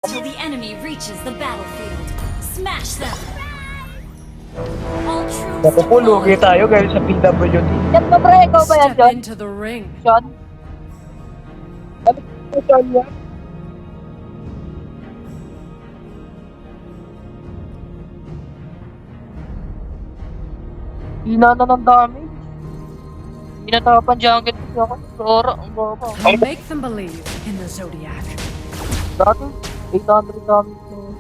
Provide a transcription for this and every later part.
till the enemy reaches the battlefield. Smash them. All troops Napupulugi deployed. tayo guys sa PWD. Yan ba pre? Ikaw ba yan, Step John? into the ring. John? Ano po saan yan? Hina na ng dami. Pinatapan junket ko ako. Sora, ang baba. Make them believe in the Zodiac. Dati, 800 damage na yun.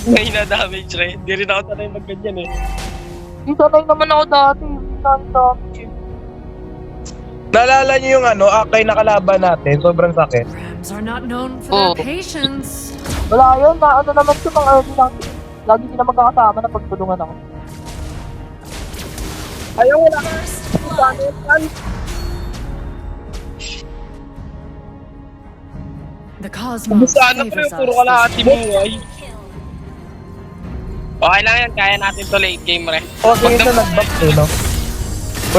May na-damage rin. Hindi rin ako sanay mag-ganyan eh. Di sanay naman ako dati. 800 damage eh. Naalala niyo yung Akay na kalaban natin, sobrang sakit. Rams are not known for Oh. their patience. Wala yun, naano naman siya mga early lang. Lagi sila magkakasama na pagtulungan ako. Ayaw wala. First blood. The cosmos Kumusta na pre, favors puro us. kalahati buhay. Kill. Okay lang yan, kaya natin to late game re. Okay na nag-back eh, no?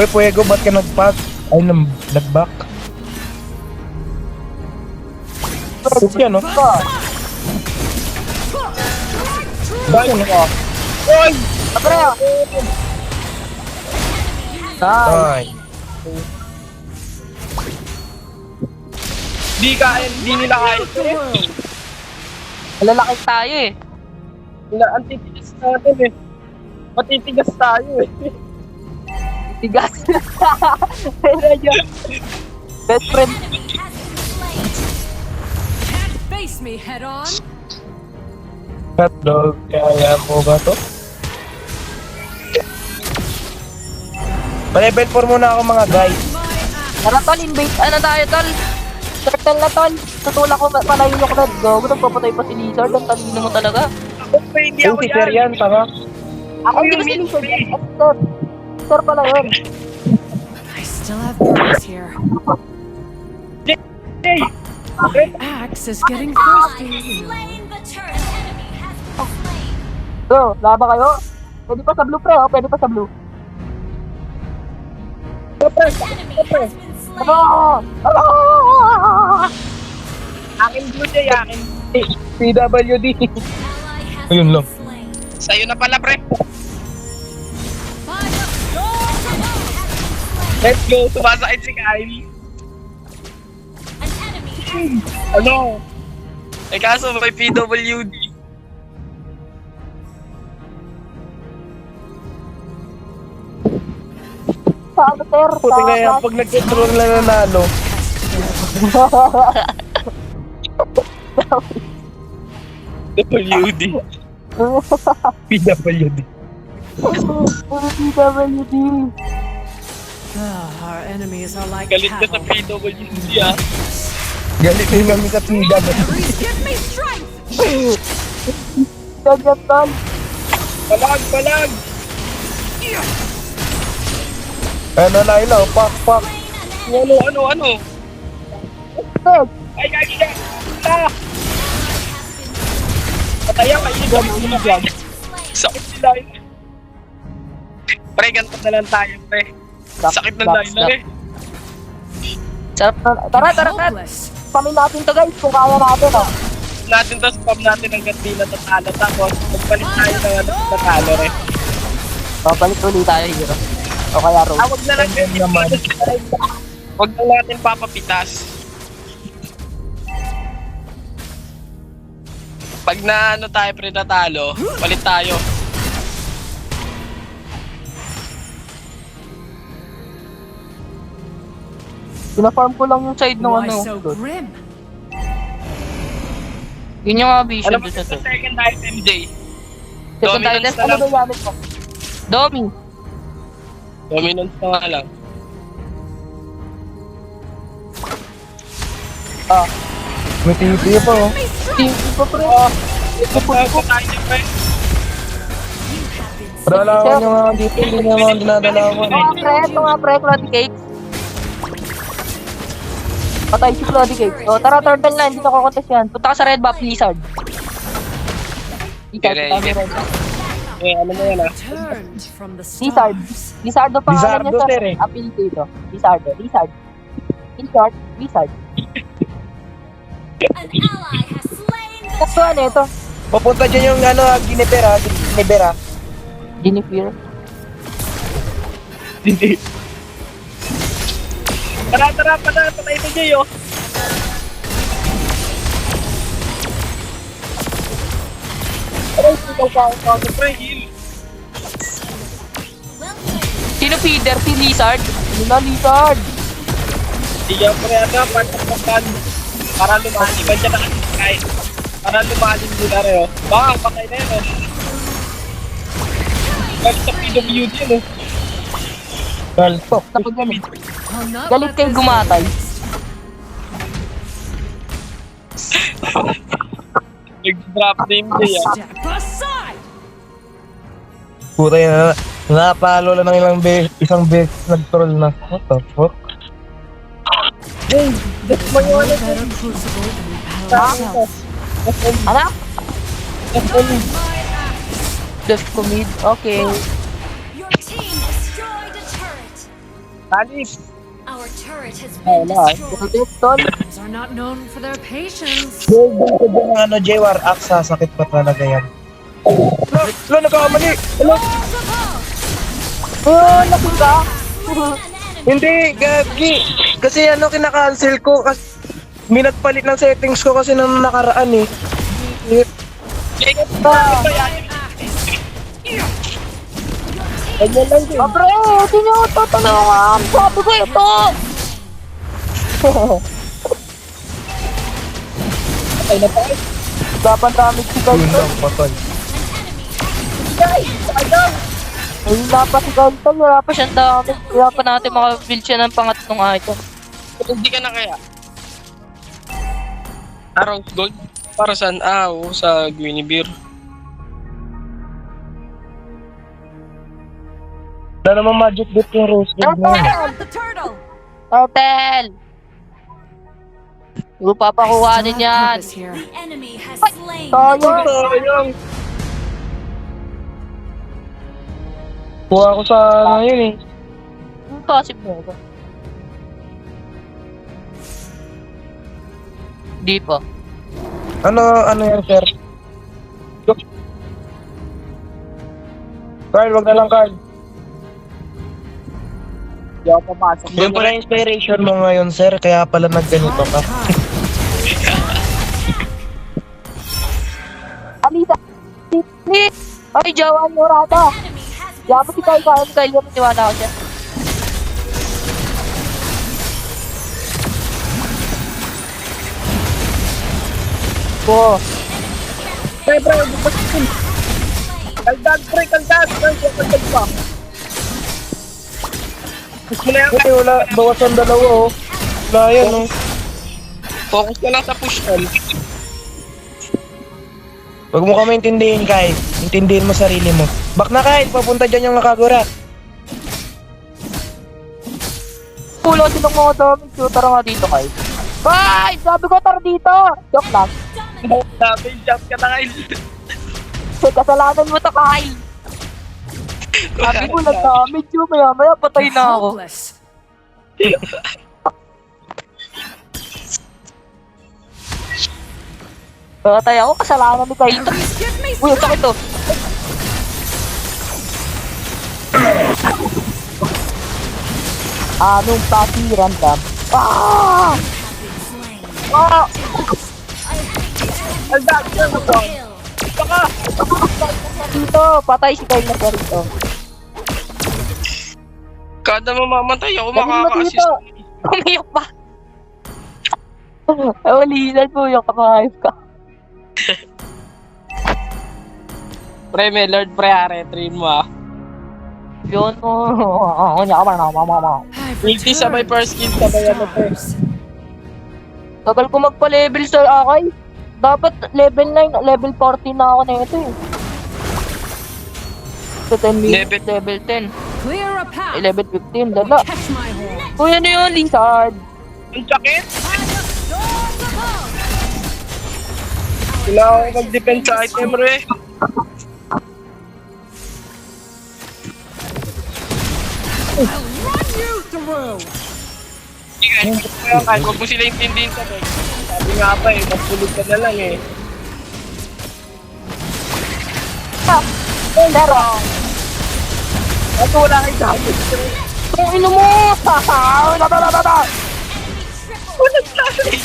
Puwego, ba't ka nag-pass? Ay, nag-back. Puti yan, no? Bakit ka? Oy! Apre ah! Nice! Ay. Hindi nila kaya ito eh. Malalaki tayo eh. Ang titigas natin eh. Matitigas tayo eh. Tigas. Pero yun. Best friend. Enemy has been slain. Can't face me head on. Hotdog, kaya mo ba to? Pa-level 4 muna ako mga guys. Tara tol, invade. Ano tayo tol? Turtle na tol. Tutulak ko palayin yung red. Gago, nagpapatay pa si Lizard. Ang talino mo talaga. Ako pa hindi Yung ako si Sir yan. yan, tanga. Ako yung si Lizard. Sir. Sir pala yun. I still have birds here. Hey! Axe is getting Ally has thirsty. slain the turret. Enemy has been slain. Go, laba kayo. Pwede pa sa blue pre, oh. Pwede pa sa blue. Enemy has been slain. Ano? Ano? Akin blue day, akin. PWD. Ally has Ayun been lang. slain. Sa'yo na pala pre. By the sword has been slain. Let's go. Sumasakit si Kylie. An enemy has been slain. Ano? Eh kaso may PWD. Saan sir? Puti nga yan, pag nag-control na nanalo. WD. PWD. PWD. Our enemies are like Galit ka sa cattle. PWD ah. Galit din kami sa PWD. Please give me strength. Ganyan tol. Palag, palag. Ano na ilaw, pak. Ano? Sir. Ay, Ah! Pataya ka, ilan. Sakit nila yun. Pre, ganito na lang tayo, pre. Sakit ng dahil eh. Sarap na. Tara, tara, tara. Hopeless. Pamin natin to guys kung kaya natin oh. Natin to, spam natin hanggang di natatalo. Tapos, magpalit tayo ng natatalo rin. Babalik ulit tayo hero. O kaya Rose. Wag na lang Ganyan naman. Wag na natin papapitas. Pag na tayo pre natalo, palit tayo. Pina-farm ko lang yung side ng Why ano. so grim? Yun yung ambition Alam mo doon sa sa to. second item day. Second Dominance title, na ano lang. ba gamit mo? Domi. Dominance na nga lang. Ah. May TV pa oh. Team ko pre. Ito tayo pre. Dalawan nyo nga dito, hindi nyo mga dinadalawan. Ito nga pre, Cloudy Cake. Patay si Cloudy Cake. O tara, turtle na, hindi na kukontes yan. Punta ka sa red buff, Lizard. Lizard, Dire, kami dire. red buff. Eh, ano mo yan ah? Turned from the Lizard. stars. Lizardo pangalan Lizardo, niya sir, eh. sa appeal dito. Lizardo, Lizard. In short, Lizard. An ally has slain Taktuan eh, ito. Papunta dyan yung ano, Ginevera. Jennifer. Hindi. Tara, patay mo Jay, oh. Aray, ikaw ka, pre, heal. Well played. Sino feeder? Si Lizard? Ano na, Lizard? Hindi yan, pre, part of the plan. Para lumalim, ba dyan nakakay. Para lumalim nila rin, oh. Bang, patay na yun, oh. Galit sa PWD yun, oh. Galto. Napagalit. I'll not Galit let kayo this gumatay. Nag-drop name Jay, ah. Step aside. Puta yan. Napalo lang ng isang beses nag-troll na. What the fuck? No better crucible than battle itself. Ano? My axe. Just commit. Okay. Your team destroyed a turret. Talis. Our turret has been Wala. destroyed. Tol. Heroes are not known for their patience. Yung ano, J-War, Aksa, sakit pa talaga yan. Lo, nagkamali! Lo, Balls of hope. Oh, nakita. Slain an enemy. hindi, gagi. Kasi ano, kinakancel ko. Kasi may nagpalit ng settings ko kasi nung nakaraan eh. Jay, ba yan? Ganyan lang din. Abre, hindi niyo ako tutulungan. Sabi ko ito. Patay na tayo. Dapat damage si Yun Galton. lang, patay. Ayun na pa si Galton. Wala pa siyang damage. Kaya pa natin makabuild siya ng pangatlong item. Hindi ka na kaya. Rose Gold? Para saan? Oo, sa Guinevere. Wala namang magic bit yung Rose Gold na yun. Turtle! The turtle. Turtle! Huwag papakuhanin Still yan. have purpose here. The enemy has slain the Sayang. Sayang. Kuha ko sa ano yun eh. Kasi mo ba? Di pa. Ano yan, sir? Carl, wag na lang, Carl. Hindi ako papasok. Yun pala inspiration mo ngayon, sir. Kaya pala nagganito ka. Alita! Please! Ay, Jawa niyo rata! enemy has been Dapat si Kyle kaya si Kyle yung maniwala ko siya. Oh, Pre, bukas yun. Kaldag, pre, kaldag. Kaldag pa. Gusto mo na yan. Ay, wala. Bawas ang dalawa, oh. Wala yan, oh. Focus ka lang sa push on. Huwag mo kami intindihin, Kyle. Intindihin mo sarili mo. Back na, Kyle. Papunta dyan yung Nakagura. pulo silang mga damage. So, tara nga dito, Kyle. Kyle! Sabi ko, tara dito! Joke lang. Sabi, jump ka na kayo. Kasalanan mo to, Kyle. Sabi ko, nag-damage yun. Maya-maya, patay na ako. Hopeless. Patay ako, kasalanan ni Kyle. Please give me Uy, ang sakit to. Anong patiran ka? Ah! slain. Ah! Kaldag, sir, mo to. Kill. Baka. Dito, patay si Kyle na siya rito. Kada mamamatay ako, Dali mo makaka-assist. dito. Umiyak pa. Ulilan po yung kapahayop ka. Pre, may Lord, pre, retrain mo ah. Yun mo. Kanya ka ba na, mama. I've Ulti sabay returned first kill, to sabay ano pre. stars. Tagal ko magpa-level sa Akay. Dapat level 9, level 14 na ako na ito eh. Sa 10 minutes, level 10. Clear a path. Level 15, dala. Catch my horn. Uy, ano yun, Lizard? Ang sakit. By the storms of hope. Kailangan ko mag-defend sa item, re. I'll run you through. Kaya, huwag mo sila intindihin sa deck. Sabi nga pa eh, magpulog ka na lang eh. Laro. Ako wala kayo damage. Kung ino mo! Walang damage.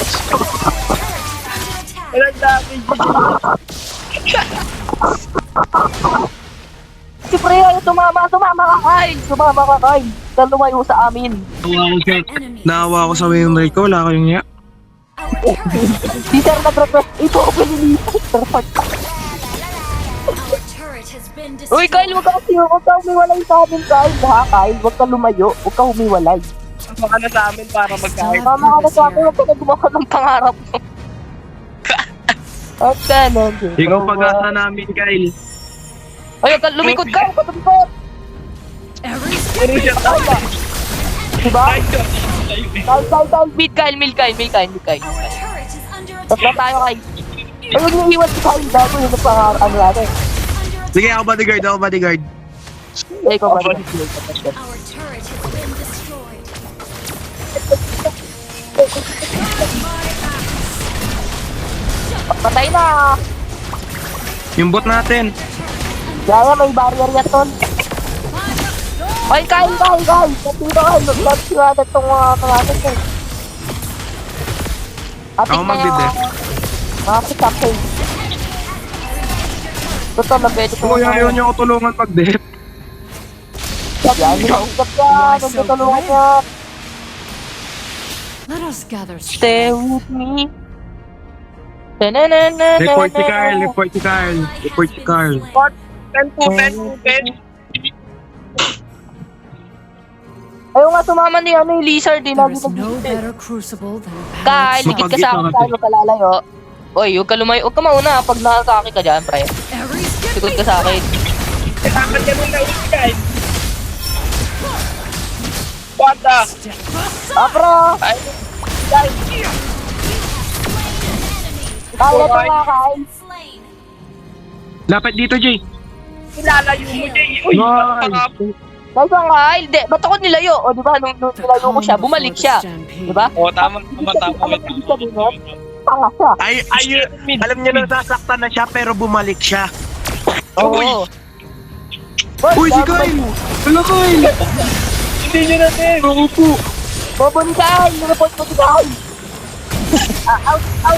Walang damage. Si Freya, tumama ka, Kyle! Tumama ka, Kyle! Dahil lumayo sa amin. Naawa ko sa Winry ko, wala kayong niya. Our turret, Si Sir nag-request, ito ako pinilipat. our turret has been Uy, Kyle, destroyed. huwag ka humiwalay sa amin, Kyle. Ha, Kyle, huwag ka lumayo, huwag ka humiwalay. Sama ka na sa amin para magkain. Tama ka na sa akin, huwag ka na gumawa ng pangarap mo. Huwag ka na. Ikaw pag-asa namin, Kyle. Ay, huwag ka lumikod ka, huwag ka lumikod. Every Pero siya tama. Diba? Ay, siya. Kyle, beat Kyle, mil Kyle. Our turret is under Tapos na attack. tayo, Kyle. Ay, huwag niyo iwan si Kyle, bago yun ang pangarap, ano natin. Under attack. Sige, ako bodyguard. Ay, ikaw ba? Our turret has been destroyed. Patay na. Yung bot natin. Kaya may barrier yan, tol. Ay, Kyle. Dito, Kyle. Nagsiwala itong mga natin, eh. Atik Ako magbid, eh. Mga kapay. Totoo na pwede ko. Kung ayaw niyo ako tulungan pag-dep. Yan, nakausap yan. Nagtutulungan yan. Let us gather strength. Stay with me. Na-na-na-na-na-na. Report si Carl. 10. Ayaw nga sumama ni ano yung lizard. Di There lagi is no nag-isip. better crucible than Kyle, battle. ligid ka sa akin. Kyle, huwag ka lalayo. Oy, huwag ka lumayo. Huwag ka mauna. Pag nakakaki ka dyan, pre. Every skip Likod ka sa akin. Kailangan ka nung naulit, guys. What the? step aside. Apro! Ay, Kyle, ito nga, Kyle. Slain. Lapit dito, Jay. ilalayo mo, Jay. Uy, Nice. Guys, ang Kyle. Di, ba't ako nilayo? O, di ba? Nung The nilayo ko calm siya, before bumalik the siya. stampede. Di ba? Oh, tama. Tanga siya. Alam niyo na sasaktan na siya pero bumalik siya. Oo. Uy, si Kyle! Wala, Kyle! Hindi nyo natin. Ako po. Bobo ni Kyle. Nireport mo si Kyle. Out. Ay,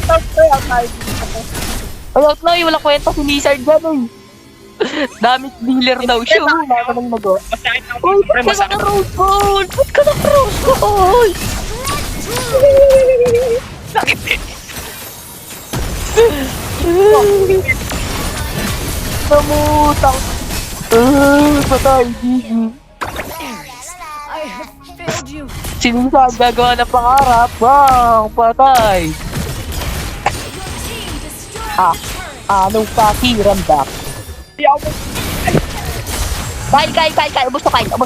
out na. Walang kwenta si Lizard dyan, eh. Damit dealer daw siya. Wala ka nang nagawa. Masakit ang Uy, ba't ka naka-rose gold? Ba't ka naka-rose gold? sakit eh. Namutang. Patay, Gigi. I have failed you. Si Lizard gagawa ng pangarap. Bang, patay. Team destroyed the turret. Anong pakiramdam? Hindi ako Kyle. Ubus to Kyle. Kyle.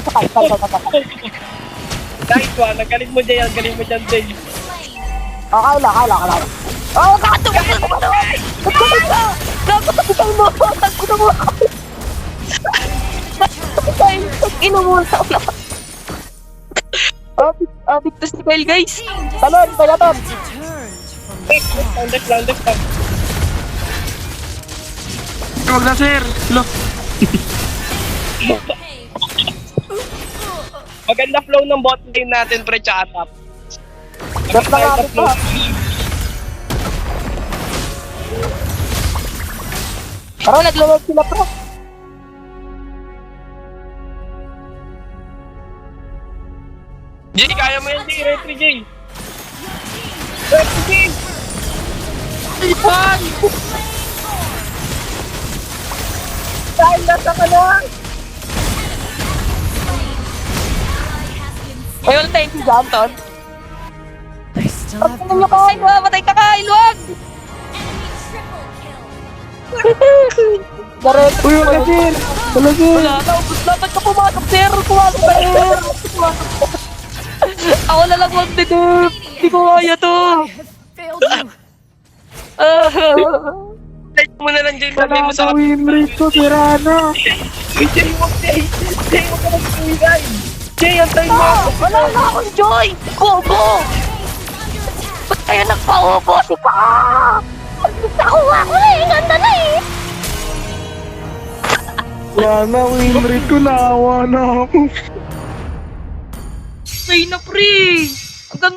Nice one. Ang galing mo, Jay. Ang galing mo dyan, Jay. Slain. Oh, Kyle. Oh, kakatulog ka naman. Nagkatulog ka. Nakakatulog mo. Tagpuno mo. Kyle, tag-ino mo. Bigtos ni Kyle, guys. Talon. Returned from Landex lang. Huwag na, sir. Look. Maganda flow ng bot lane natin, pre, tsaka top. Drop na nga flow. Parang naglalog sila, bro. Jay, kaya mo yan, Jay. Retry, Jay. Retry, Jay. Kyle, nasa ka na. Ayun, thank you, Janton. I still have Pagkakas nyo, Kyle. Matay ka, Kyle. Wag. Enemy triple kill. Direct. Uy, wag na, sir. Wala na, ubus na. Ba't ka pumasok, sir? Pumasok ka, sir. Ako na lang magdidip. Hindi ko kaya to. I have failed you. Like mo na lang, Jay. Sabi mo sa win rate ko, sira na. Uy, Jay, huwag, Jay. Jay, huwag ka mag-uwigay. Jay, antay mo. Wala na akong joy. Bobo. Ba't kayo nagpa-ubo? Si Pa! Nakuha ko na eh. Ganda na eh. Wala na, win rate ko, naawa na ako. Ay na pre! Ang ganda